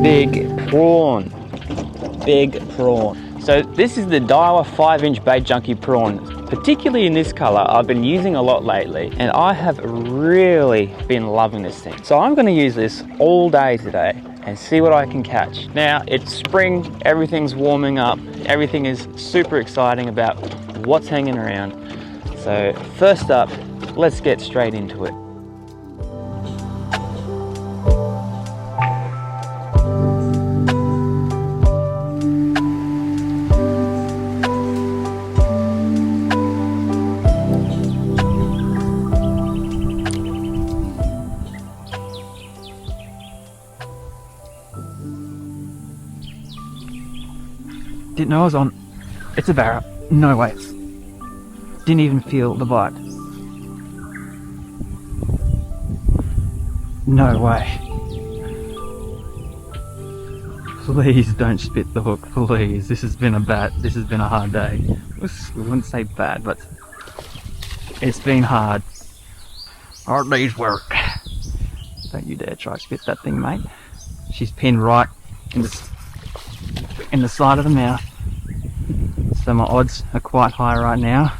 big prawn. Big prawn. So this is the Daiwa 5-inch bait junkie prawn. Particularly in this color, I've been using a lot lately, and I have really been loving this thing. So I'm gonna use this all day today and see what I can catch. Now, it's spring, everything's warming up, everything is super exciting about what's hanging around. So first up, let's get straight into it. Didn't know I was on. It's a barra. No weights. Didn't even feel the bite. No way. Please don't spit the hook, please. This has been a hard day. I wouldn't say bad, but it's been hard. Hard day's work. Don't you dare try to spit that thing, mate. She's pinned right in the side of the mouth. So my odds are quite high right now.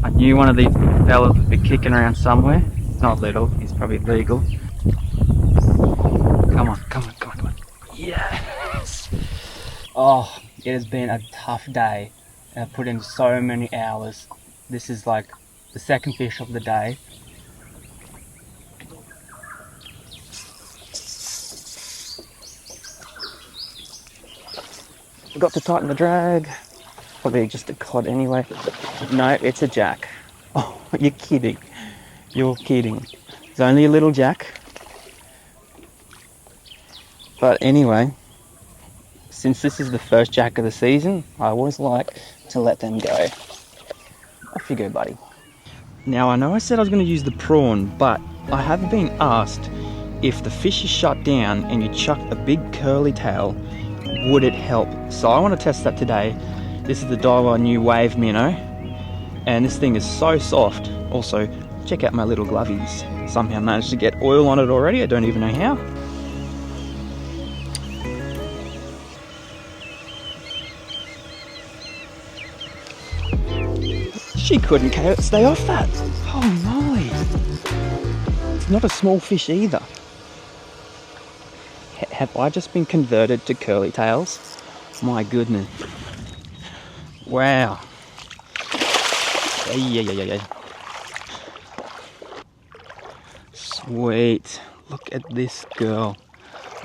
I knew one of these fellas would be kicking around somewhere. Not little, he's probably legal. Come on, come on, come on, come on. Yes! Oh, it has been a tough day. I've put in so many hours. This is like the second fish of the day. Forgot to tighten the drag. Probably just a cod anyway. No, it's a jack. Oh, you're kidding. You're kidding. It's only a little jack. But anyway, since this is the first jack of the season, I always like to let them go. Off you go, buddy. Now, I know I said I was going to use the prawn, but I have been asked if the fish is shut down and you chuck a big curly tail, would it help? So I want to test that today. This is the Daiwa new wave minnow, and this thing is so soft. Also, check out my little glovies. Somehow managed to get oil on it already. I don't even know how. She couldn't stay off that. Holy moly. It's not a small fish either. Have I just been converted to curly tails? My goodness. Wow. Yeah. Sweet. Look at this girl.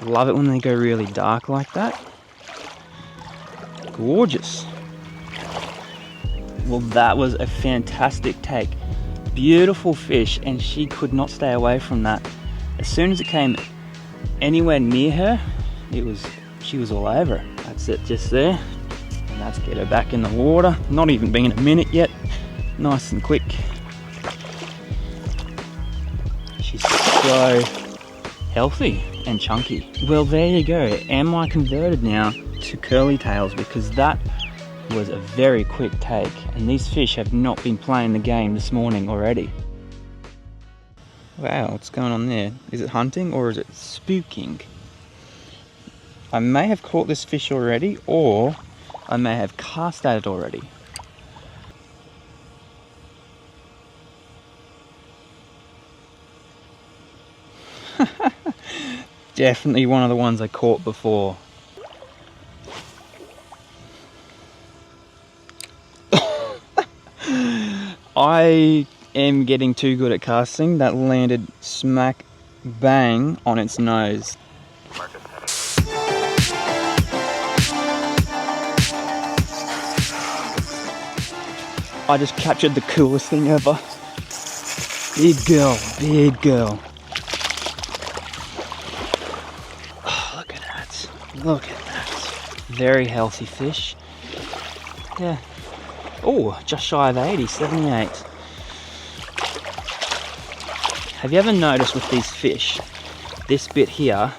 Love it when they go really dark like that. Gorgeous. Well, that was a fantastic take. Beautiful fish, and she could not stay away from that. As soon as it came anywhere near her, she was all over it. That's it, just there. And let's get her back in the water. Not even been a minute yet. Nice and quick. She's so healthy and chunky. Well, there you go. Am I converted now to curly tails? Because that was a very quick take, and these fish have not been playing the game this morning already. Wow, what's going on there? Is it hunting or is it spooking? I may have caught this fish already, or I may have cast at it already. Definitely one of the ones I caught before. I am getting too good at casting. That landed smack bang on its nose. I just captured the coolest thing ever. Big girl, big girl. Oh, look at that. Look at that. Very healthy fish. Yeah. Oh, just shy of 80, 78. Have you ever noticed with these fish, this bit here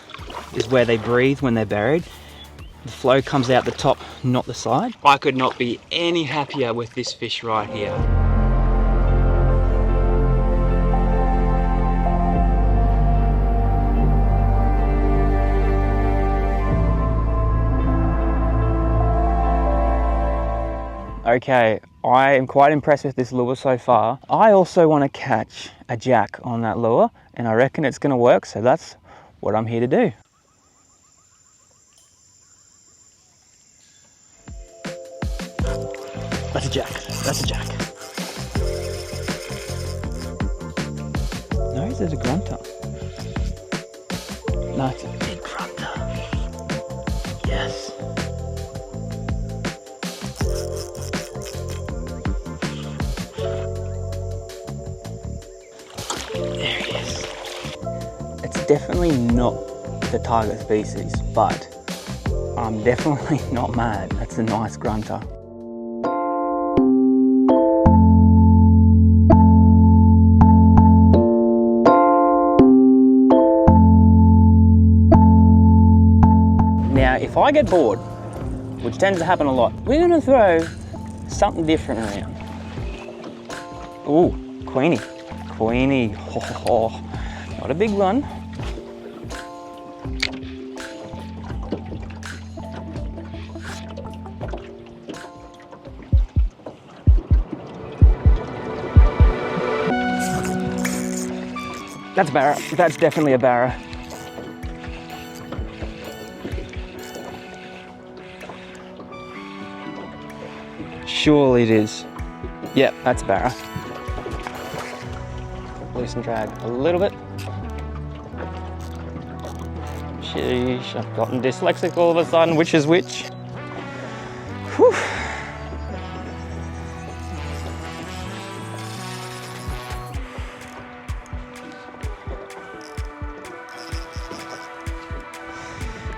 is where they breathe when they're buried? The flow comes out the top, not the side. I could not be any happier with this fish right here. Okay, I am quite impressed with this lure so far. I also want to catch a jack on that lure, and I reckon it's going to work, so that's what I'm here to do. That's a jack, that's a jack. No, is it a grunter? No, it's a big grunter. Yes. There he is. It's definitely not the target species, but I'm definitely not mad. That's a nice grunter. Now, if I get bored, which tends to happen a lot, we're gonna throw something different around. Ooh, Queenie. Queenie, oh, not a big one. That's barra, that's definitely a barra. Surely it is. Yep, that's barra. Loosen drag a little bit. Sheesh, I've gotten dyslexic all of a sudden, which is which. Whew.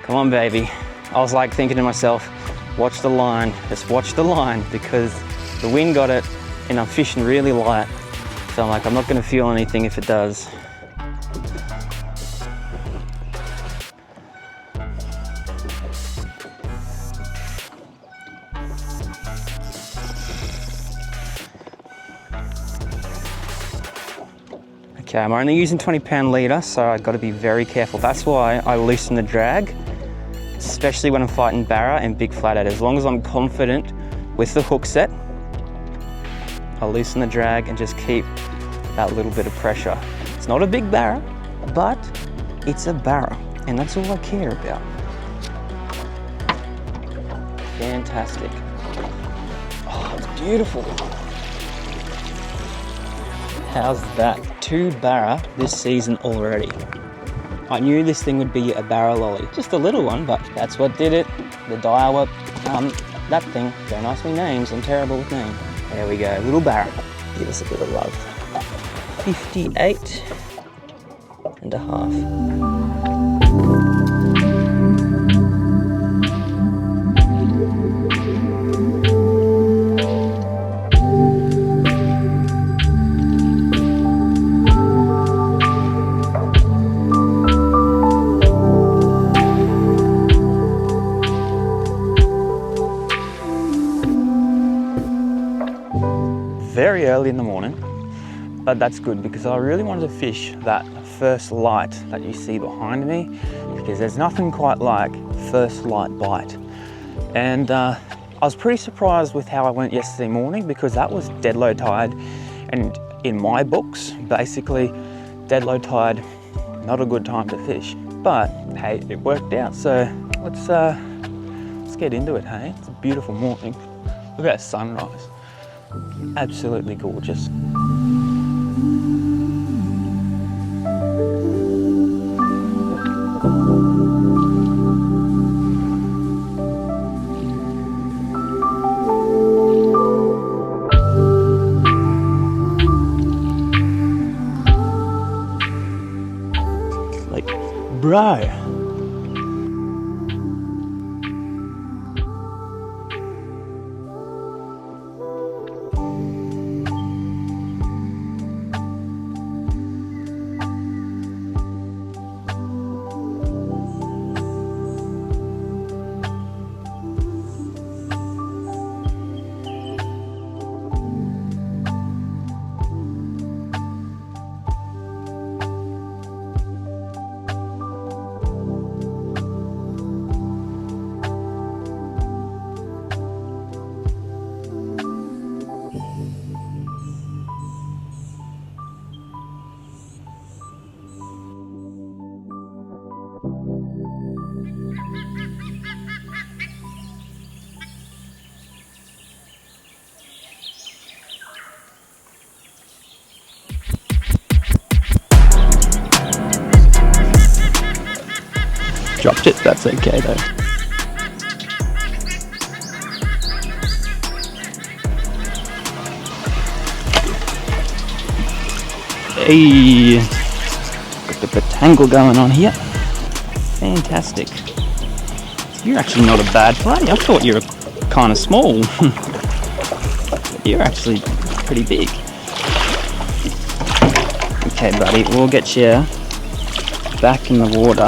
Come on, baby. I was like thinking to myself, watch the line, just watch the line, because the wind got it and I'm fishing really light. So I'm like, I'm not gonna feel anything if it does. Okay, I'm only using 20-pound leader, so I've got to be very careful. That's why I loosen the drag, especially when I'm fighting barra and big flathead. As long as I'm confident with the hook set, I'll loosen the drag and just keep that little bit of pressure. It's not a big barra, but it's a barra, and that's all I care about. Fantastic. Oh, it's beautiful. How's that? 2 barra this season already. I knew this thing would be a barra lolly. Just a little one, but that's what did it. The Daiwa, that thing. Don't ask me names, I'm terrible with names. There we go, little barra. Give us a bit of love. 58 and a half. Very early in the morning, but that's good because I really wanted to fish that first light that you see behind me, because there's nothing quite like first light bite. And I was pretty surprised with how I went yesterday morning, because that was dead low tide, and in my books, basically dead low tide, not a good time to fish. But hey, it worked out, so let's get into it, hey? It's a beautiful morning. Look at that sunrise. Absolutely gorgeous. Like, bro. dropped it. That's okay though. Hey, got the tangle going on here. Fantastic. You're actually not a bad flatty. I thought you were kind of small. You're actually pretty big. Okay, buddy, we'll get you back in the water.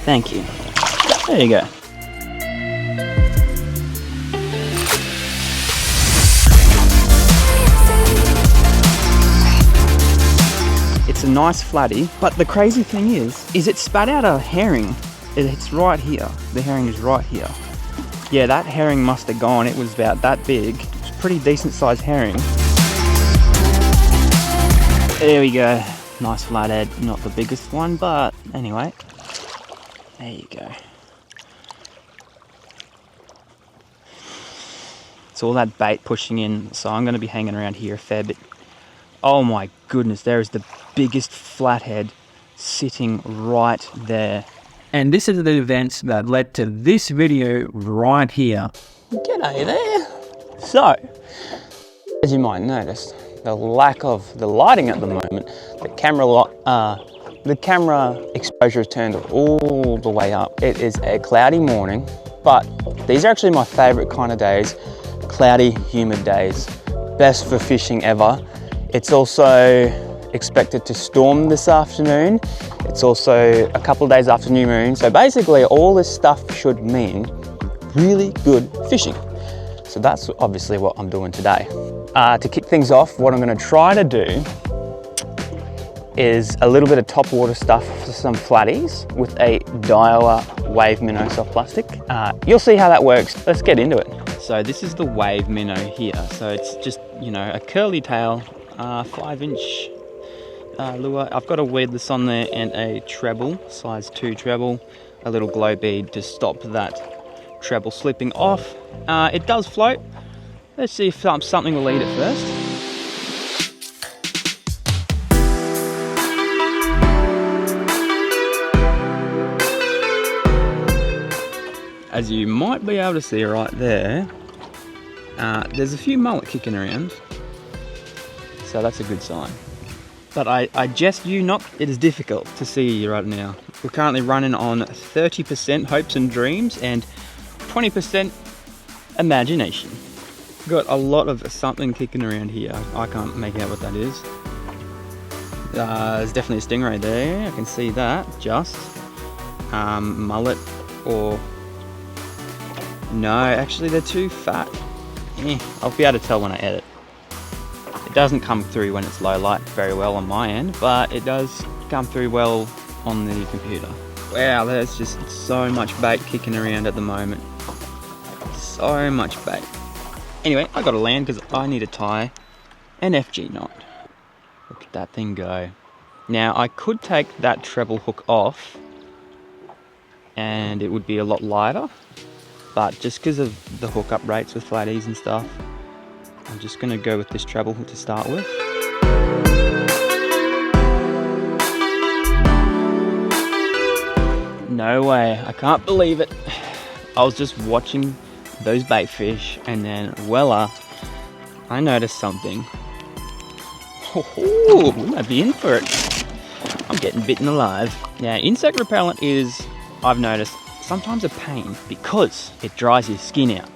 Thank you. There you go. It's a nice flatty, but the crazy thing is it spat out a herring. It's right here. The herring is right here. Yeah, that herring must have gone. It was about that big. It's a pretty decent sized herring. There we go. Nice flathead. Not the biggest one, but anyway. There you go. It's all that bait pushing in, so I'm going to be hanging around here a fair bit. Oh my goodness, there is the biggest flathead sitting right there. And this is the event that led to this video right here. G'day there. So, as you might notice, the lack of the lighting at the moment, the camera exposure is turned all the way up. It is a cloudy morning, but these are actually my favorite kind of days. Cloudy, humid days. Best for fishing ever. It's also expected to storm this afternoon. It's also a couple of days after new moon. So basically all this stuff should mean really good fishing. So that's obviously what I'm doing today. To kick things off, what I'm gonna try to do is a little bit of top water stuff for some flatties with a Daiwa wave minnow soft plastic. You'll see how that works. Let's get into it. So this is the wave minnow here. So it's just, you know, a curly tail, 5-inch lure. I've got a weedless on there and a treble, size 2 treble, a little glow bead to stop that treble slipping off. It does float. Let's see if something will eat it first. As you might be able to see right there, there's a few mullet kicking around. So that's a good sign. But I jest you not, it is difficult to see right now. We're currently running on 30% hopes and dreams and 20% imagination. Got a lot of something kicking around here. I can't make out what that is. There's definitely a stingray there, I can see that, just. Mullet or... No, actually they're too fat. I'll be able to tell when I edit. It doesn't come through when it's low light very well on my end, but it does come through well on the computer. Wow, there's just so much bait kicking around at the moment. So much bait. Anyway, I gotta land because I need to tie an FG knot. Look at that thing go. Now, I could take that treble hook off and it would be a lot lighter, but just because of the hookup rates with flatties and stuff, I'm just gonna go with this treble hook to start with. No way, I can't believe it. I was just watching those bait fish and then, voila, I noticed something. Oh, we might be in for it. I'm getting bitten alive. Now, insect repellent is, I've noticed, sometimes a pain because it dries your skin out.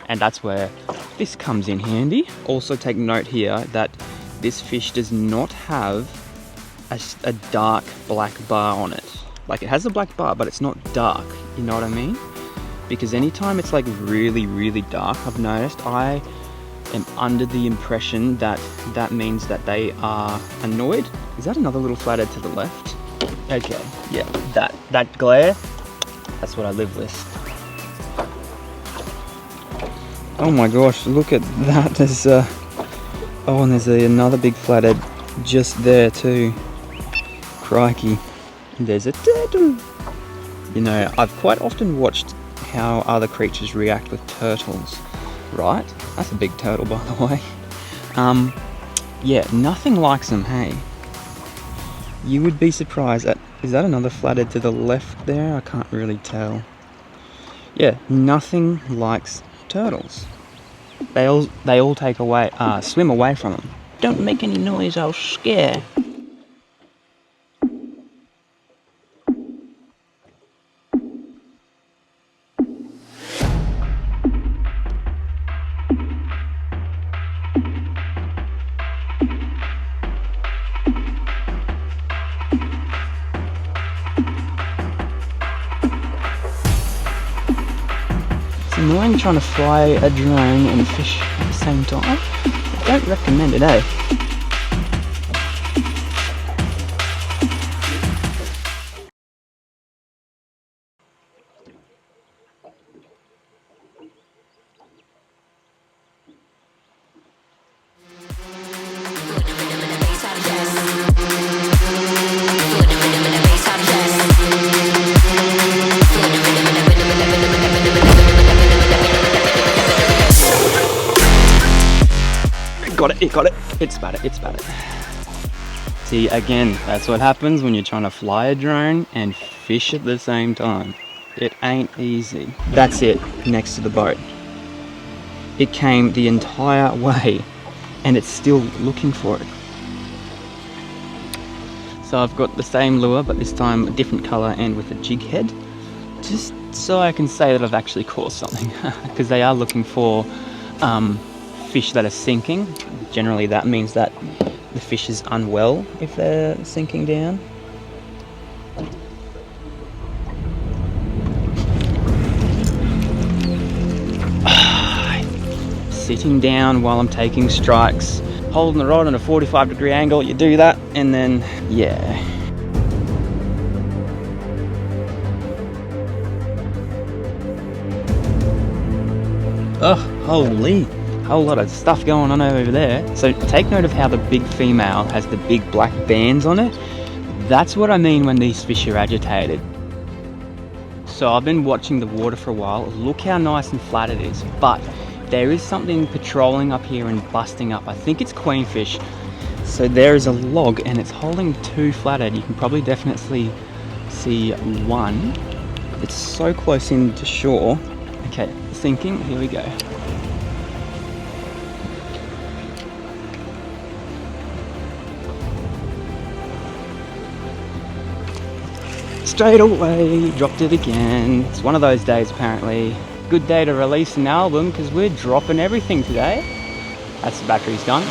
And that's where this comes in handy. Also take note here that this fish does not have a dark black bar on it. Like, it has a black bar, but it's not dark, you know what I mean? Because anytime it's like really, really dark, I've noticed, I am under the impression that that means that they are annoyed. Is that another little flathead to the left? Okay, yeah, that glare, that's what I live with. Oh my gosh, look at that. There's oh, and there's another big flathead just there too. Crikey. There's a turtle. You know, I've quite often watched how other creatures react with turtles, right? That's a big turtle, by the way. Yeah, nothing likes them, hey? You would be surprised at, is that another flathead to the left there? I can't really tell. Yeah, nothing likes turtles. They all take away, swim away from them. Don't make any noise, I'll scare. It's annoying trying to fly a drone and fish at the same time. I don't recommend it, eh? Got it. It's spat it. See, again, that's what happens when you're trying to fly a drone and fish at the same time. It ain't easy. That's it, next to the boat. It came the entire way and it's still looking for it. So I've got the same lure, but this time a different color and with a jig head, just so I can say that I've actually caught something, because they are looking for fish that are sinking. Generally that means that the fish is unwell if they're sinking down. Sitting down while I'm taking strikes, holding the rod at a 45-degree angle, you do that and then, yeah. Oh, holy. Whole lot of stuff going on over there. So take note of how the big female has the big black bands on it. That's what I mean when these fish are agitated. So I've been watching the water for a while. Look how nice and flat it is, but there is something patrolling up here and busting up. I think it's queenfish. So there is a log and it's holding two flathead. You can probably definitely see one. It's so close in to shore. Okay, sinking, here we go. Straight away, dropped it again. It's one of those days apparently. Good day to release an album because we're dropping everything today. That's the battery's done.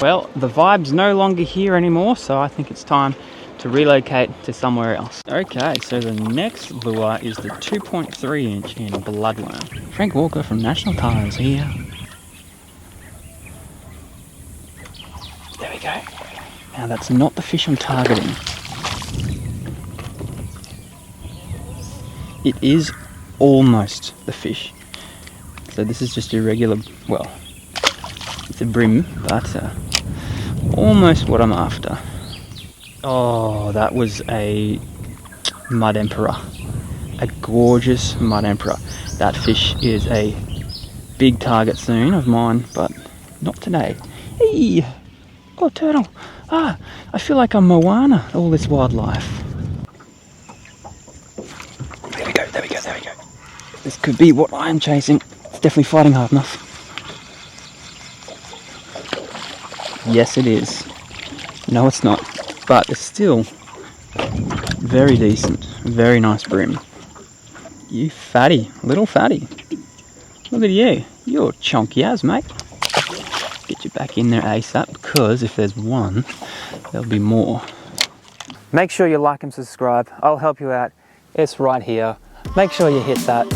Well, the vibe's no longer here anymore, so I think it's time to relocate to somewhere else. Okay, so the next lure is the 2.3 inch in bloodworm. Frank Walker from National Tires here. There we go. Now that's not the fish I'm targeting. It is almost the fish. So this is just a regular, well, it's a brim, but almost what I'm after. Oh, that was a mud emperor. A gorgeous mud emperor. That fish is a big target soon of mine, but not today. Hey! Oh, turtle! Ah, I feel like I'm Moana, all this wildlife. There we go. This could be what I am chasing. It's definitely fighting hard enough. Yes, it is. No, it's not. But it's still very decent. Very nice brim. You fatty, little fatty. Look at you. You're chunky as, mate. Get you back in there ASAP, because if there's one, there'll be more. Make sure you like and subscribe. I'll help you out. It's right here. Make sure you hit that